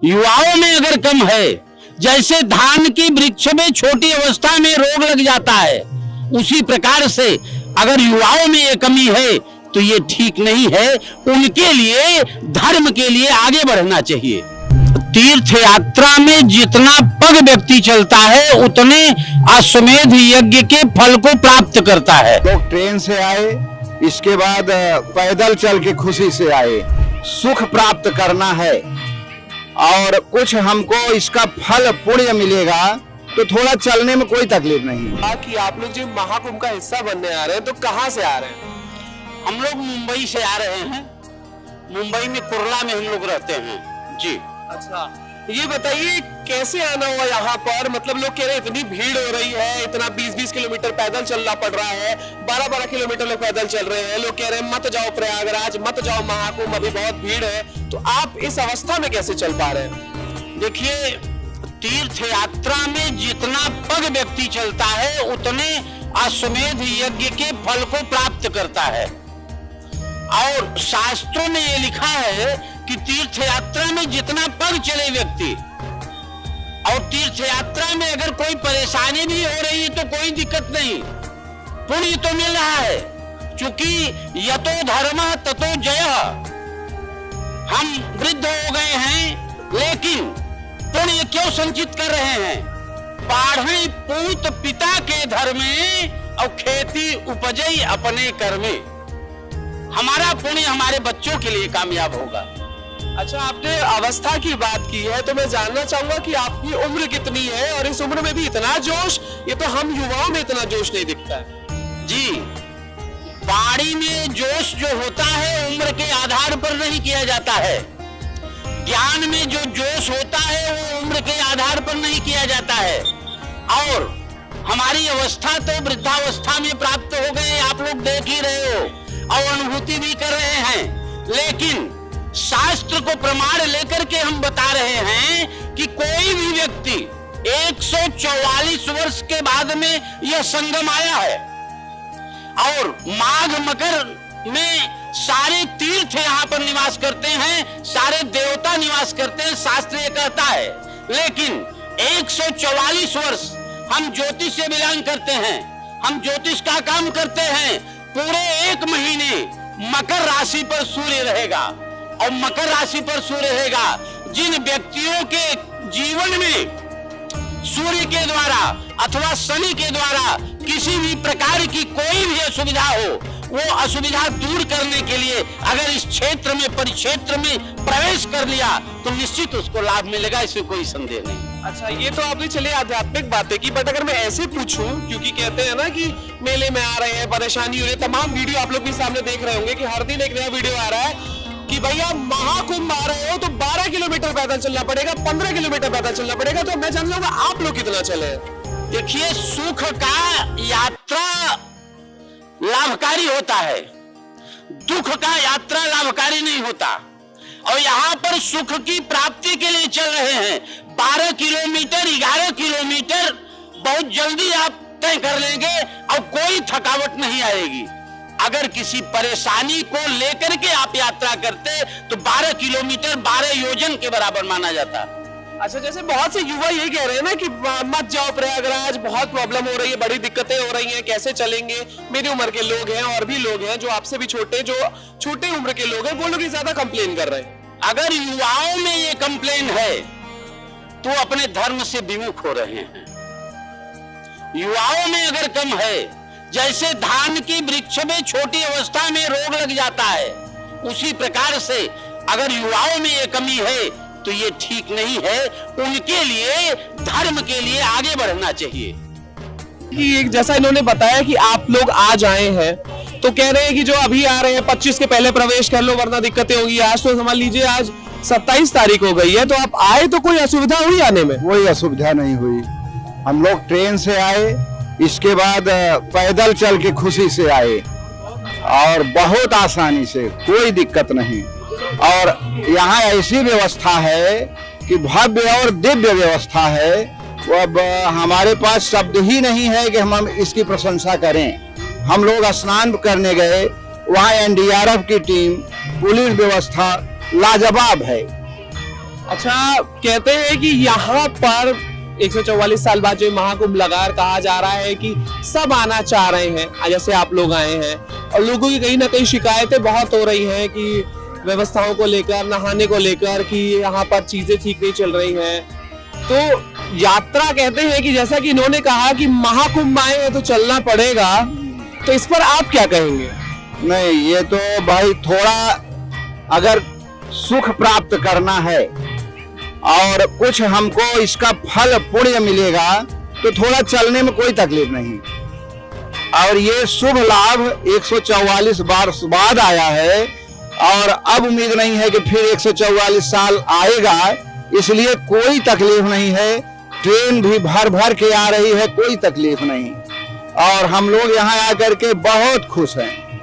युवाओं में अगर कम है, जैसे धान की वृक्ष में छोटी अवस्था में रोग लग जाता है, उसी प्रकार से अगर युवाओं में ये कमी है तो ये ठीक नहीं है। उनके लिए, धर्म के लिए आगे बढ़ना चाहिए। तीर्थ यात्रा में जितना पग व्यक्ति चलता है उतने अश्वमेध यज्ञ के फल को प्राप्त करता है। लोग ट्रेन से आए, इसके बाद पैदल चल के खुशी से आए। सुख प्राप्त करना है और कुछ हमको इसका फल पुण्य मिलेगा तो थोड़ा चलने में कोई तकलीफ नहीं है। कि आप लोग जो महाकुंभ का हिस्सा बनने आ रहे हैं तो कहाँ से आ रहे हैं? हम लोग मुंबई से आ रहे हैं। मुंबई में कुर्ला में हम लोग रहते हैं जी। अच्छा, ये बताइए कैसे आना हुआ यहाँ पर? मतलब लोग कह रहे हैं इतनी भीड़ हो रही है, इतना 20-20 किलोमीटर पैदल चलना पड़ रहा है, 12-12 किलोमीटर लोग पैदल चल रहे हैं। लोग कह रहे हैं मत जाओ प्रयागराज, मत जाओ महाकुंभ, अभी बहुत भीड़ है। तो आप इस अवस्था में कैसे चल पा रहे हैं? देखिए, तीर्थ यात्रा में जितना पग व्यक्ति चलता है उतने अश्वमेध यज्ञ के फल को प्राप्त करता है। और शास्त्रों में ये लिखा है कि तीर्थ यात्रा में जितना पग चले व्यक्ति, और तीर्थ यात्रा में अगर कोई परेशानी भी हो रही है तो कोई दिक्कत नहीं, पुण्य तो मिल रहा है। क्योंकि यतो धर्म ततो जयः। हम वृद्ध हो गए हैं लेकिन पुण्य क्यों संचित कर रहे हैं? पाढ़े पूत पिता के धर्मे और खेती उपजई अपने कर्मे। हमारा पुण्य हमारे बच्चों के लिए कामयाब होगा। अच्छा, आपने अवस्था की बात की है तो मैं जानना चाहूंगा कि आपकी उम्र कितनी है और इस उम्र में भी इतना जोश? ये तो हम युवाओं में इतना जोश नहीं दिखता है जी। वाणी में जोश जो होता है उम्र के आधार पर नहीं किया जाता है। ज्ञान में जो जोश होता है वो उम्र के आधार पर नहीं किया जाता है। और हमारी अवस्था तो वृद्धावस्था में प्राप्त हो गए, आप लोग देख ही रहे हो और अनुभूति भी कर रहे हैं। लेकिन शास्त्र को प्रमाण लेकर के हम बता रहे हैं कि कोई भी व्यक्ति 144 वर्ष के बाद में यह संगम आया है। और माघ मकर में सारे तीर्थ यहाँ पर निवास करते हैं, सारे देवता निवास करते हैं, शास्त्र ये कहता है। लेकिन 144 वर्ष हम ज्योतिष से बिलोंग करते हैं, हम ज्योतिष का काम करते हैं। पूरे 1 महीने मकर राशि पर सूर्य रहेगा और मकर राशि पर सूर्य रहेगा। जिन व्यक्तियों के जीवन में सूर्य के द्वारा अथवा शनि के द्वारा किसी भी प्रकार की कोई भी असुविधा हो, वो असुविधा दूर करने के लिए अगर इस क्षेत्र में, परिक्षेत्र में प्रवेश कर लिया तो निश्चित उसको लाभ मिलेगा, इसमें कोई संदेह नहीं। अच्छा, ये तो आपने चलिए आध्यात्मिक बातें की, बट अगर मैं ऐसे पूछूं, क्योंकि कहते हैं ना कि मेले में आ रहे हैं, परेशानी हो रही है, तमाम वीडियो आप लोग भी सामने देख रहे होंगे कि हर दिन एक नया वीडियो आ रहा है कि भैया महाकुंभ आ रहे हो तो 12 किलोमीटर पैदल चलना पड़ेगा, 15 किलोमीटर पैदल चलना पड़ेगा। तो मैं जान लूंगा आप लोग कितना चले? देखिए, सुख का यात्रा लाभकारी होता है, दुख का यात्रा लाभकारी नहीं होता। और यहाँ पर सुख की प्राप्ति के लिए चल रहे हैं। 12 किलोमीटर, 11 किलोमीटर बहुत जल्दी आप तय कर लेंगे और कोई थकावट नहीं आएगी। अगर किसी परेशानी को लेकर के आप यात्रा करते तो 12 किलोमीटर 12 योजन के बराबर माना जाता। अच्छा, जैसे बहुत से युवा यही कह रहे हैं ना कि मत जाओ प्रयागराज, बहुत प्रॉब्लम हो रही है, बड़ी दिक्कतें हो रही हैं, कैसे चलेंगे? मेरी उम्र के लोग हैं और भी लोग हैं जो आपसे भी छोटे, जो छोटे उम्र के लोग हैं, वो लोग ज्यादा कंप्लेन कर रहे हैं। अगर युवाओं में ये कंप्लेन है तो अपने धर्म से विमुख हो रहे हैं। युवाओं में अगर कम है, जैसे धान की वृक्ष में छोटी अवस्था में रोग लग जाता है, उसी प्रकार से अगर युवाओं में ये कमी है तो ये ठीक नहीं है। उनके लिए, धर्म के लिए आगे बढ़ना चाहिए। कि जैसा इन्होंने बताया कि आप लोग आज आए हैं तो कह रहे हैं कि जो अभी आ रहे हैं 25 के पहले प्रवेश कर लो वरना दिक्कतें होंगी। आज तो समझ लीजिए आज 27 तारीख हो गई है, तो आप आए तो कोई असुविधा हुई आने में? कोई असुविधा नहीं हुई। हम लोग ट्रेन से आए, इसके बाद पैदल चल के खुशी से आए और बहुत आसानी से, कोई दिक्कत नहीं। और यहाँ ऐसी व्यवस्था है कि भव्य और दिव्य व्यवस्था है। वो अब हमारे पास शब्द ही नहीं है कि हम इसकी प्रशंसा करें। हम लोग स्नान करने गए, वहाँ NDRF की टीम, पुलिस व्यवस्था लाजवाब है। अच्छा, कहते हैं कि यहाँ पर 144 साल बाद जो महाकुंभ लगा, कहा जा रहा है कि सब आना चाह रहे हैं, जैसे आप लोग आए हैं, और लोगों की कहीं ना कहीं शिकायतें बहुत हो रही हैं कि व्यवस्थाओं को लेकर, नहाने को लेकर, कि यहाँ पर चीजें ठीक नहीं चल रही हैं। तो यात्रा कहते हैं कि जैसा कि इन्होंने कहा कि महाकुंभ आए हैं तो चलना पड़ेगा, तो इस पर आप क्या कहेंगे? नहीं, ये तो भाई थोड़ा अगर सुख प्राप्त करना है और कुछ हमको इसका फल पुण्य मिलेगा तो थोड़ा चलने में कोई तकलीफ नहीं। और ये शुभ लाभ 144 वर्ष बाद आया है और अब उम्मीद नहीं है कि फिर 144 साल आएगा, इसलिए कोई तकलीफ नहीं है। ट्रेन भी भर भर के आ रही है, कोई तकलीफ नहीं, और हम लोग यहाँ आकर के बहुत खुश हैं।